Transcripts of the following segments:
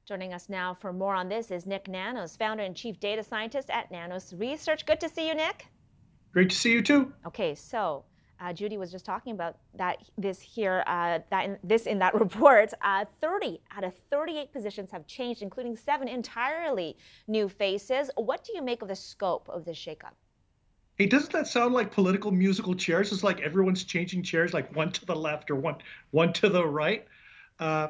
Joining us now for more on this is Nik Nanos, founder and chief data scientist at Nanos Research. Good to see you, Nik. Great to see you too. Okay, so Judy was just talking about this in that report. 30 out of 38 positions have changed, including 7 entirely new faces. What do you make of the scope of this shakeup? Hey, doesn't that sound like political musical chairs? It's like everyone's changing chairs, like one to the left or one to the right. Uh,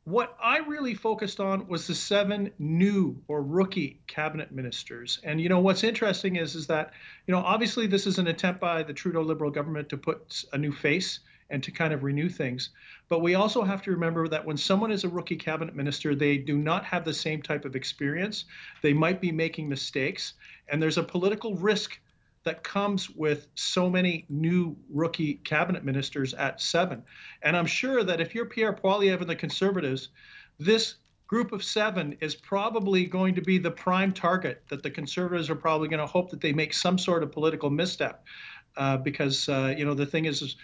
what I really focused on was the 7 new or rookie cabinet ministers. And what's interesting is that obviously this is an attempt by the Trudeau Liberal government to put a new face and to kind of renew things. But we also have to remember that when someone is a rookie cabinet minister, they do not have the same type of experience. They might be making mistakes, and there's a political risk that comes with so many new rookie cabinet ministers at 7. And I'm sure that if you're Pierre Poilievre and the Conservatives, this group of 7 is probably going to be the prime target that the Conservatives are probably going to hope that they make some sort of political misstep. Because the thing is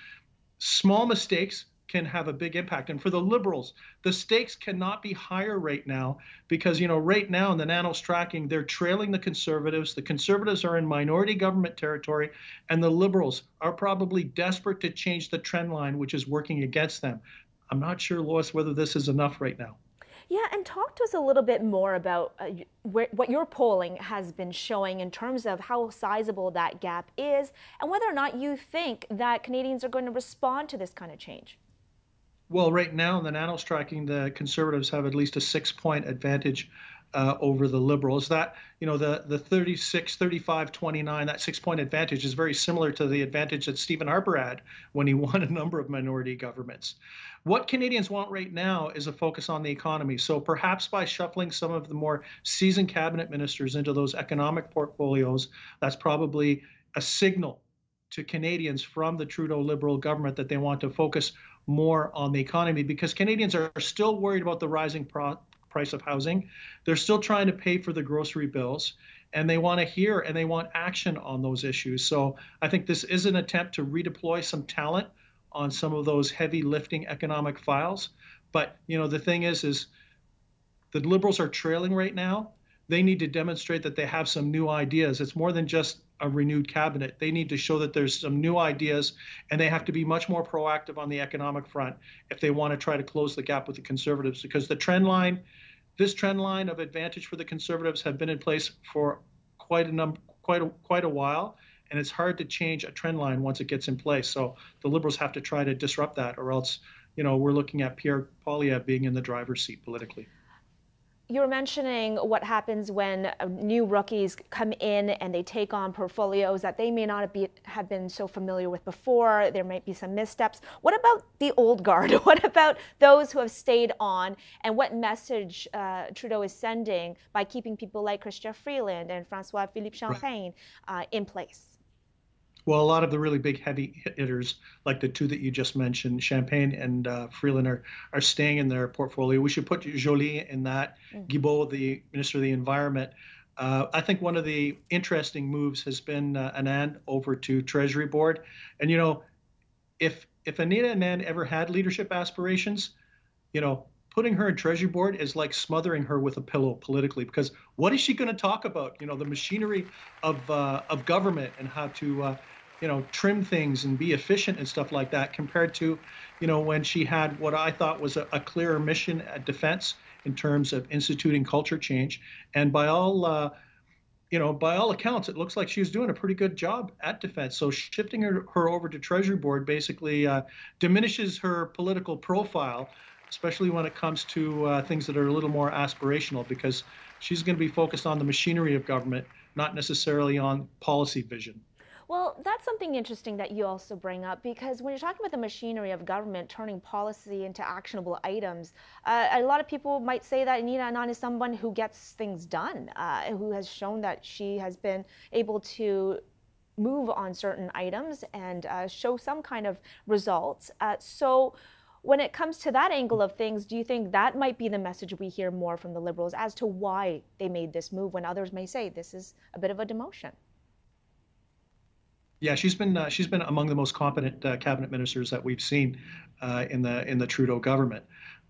small mistakes can have a big impact. And for the Liberals, the stakes cannot be higher right now because, right now in the Nanos tracking, they're trailing the Conservatives. The Conservatives are in minority government territory, and the Liberals are probably desperate to change the trend line, which is working against them. I'm not sure, Lois, whether this is enough right now. Yeah, and talk to us a little bit more about what your polling has been showing in terms of how sizable that gap is and whether or not you think that Canadians are going to respond to this kind of change. Well, right now in the Nanos tracking, the Conservatives have at least a 6-point advantage over the Liberals. That, the 36, 35, 29, that 6-point advantage is very similar to the advantage that Stephen Harper had when he won a number of minority governments. What Canadians want right now is a focus on the economy. So perhaps by shuffling some of the more seasoned cabinet ministers into those economic portfolios, that's probably a signal to Canadians from the Trudeau Liberal government that they want to focus more on the economy because Canadians are still worried about the rising price of housing. They're still trying to pay for the grocery bills, and they want to hear and they want action on those issues. So I think this is an attempt to redeploy some talent on some of those heavy lifting economic files. But the thing is the Liberals are trailing right now. They need to demonstrate that they have some new ideas. It's more than just a renewed cabinet. They need to show that there's some new ideas, and they have to be much more proactive on the economic front if they want to try to close the gap with the Conservatives. Because this trend line of advantage for the Conservatives have been in place for quite a while, and it's hard to change a trend line once it gets in place. So the Liberals have to try to disrupt that, or else, we're looking at Pierre Poilievre being in the driver's seat politically. You were mentioning what happens when new rookies come in and they take on portfolios that they may not have been so familiar with before. There might be some missteps. What about the old guard? What about those who have stayed on? And what message Trudeau is sending by keeping people like Chrystia Freeland and François-Philippe Champagne in place? Well, a lot of the really big heavy hitters, like the 2 that you just mentioned, Champagne and Freeland, are staying in their portfolio. We should put Joly in that, Guilbeault, the Minister of the Environment. I think one of the interesting moves has been Anand over to Treasury Board. And, if Anita Anand ever had leadership aspirations, putting her in Treasury Board is like smothering her with a pillow politically, because what is she going to talk about? The machinery of government and how to trim things and be efficient and stuff like that, compared to when she had what I thought was a clearer mission at defense in terms of instituting culture change. And by all accounts, it looks like she was doing a pretty good job at defense. So shifting her over to Treasury Board basically diminishes her political profile, especially when it comes to things that are a little more aspirational, because she's going to be focused on the machinery of government, not necessarily on policy vision. Well, that's something interesting that you also bring up, because when you're talking about the machinery of government turning policy into actionable items, a lot of people might say that Anita Anand is someone who gets things done, who has shown that she has been able to move on certain items and show some kind of results. So when it comes to that angle of things, do you think that might be the message we hear more from the Liberals as to why they made this move, when others may say this is a bit of a demotion? Yeah, she's been among the most competent cabinet ministers that we've seen in the Trudeau government.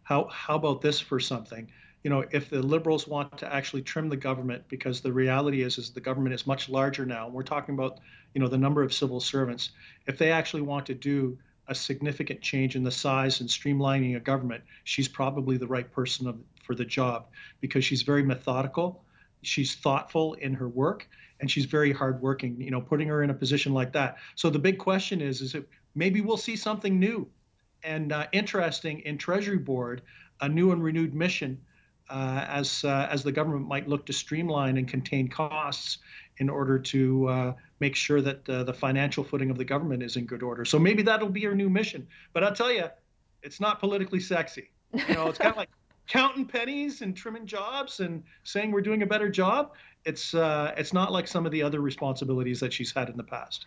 How about this for something? if the Liberals want to actually trim the government, because the reality is the government is much larger now. We're talking about, the number of civil servants. If they actually want to do a significant change in the size and streamlining a government, she's probably the right person for the job, because she's very methodical, she's thoughtful in her work, and she's very hardworking. Putting her in a position like that. So the big question is it maybe we'll see something new and interesting in Treasury Board, a new and renewed mission as the government might look to streamline and contain costs in order to make sure that the financial footing of the government is in good order. So maybe that'll be your new mission. But I'll tell you, it's not politically sexy. It's kind of like counting pennies and trimming jobs and saying we're doing a better job. It's not like some of the other responsibilities that she's had in the past.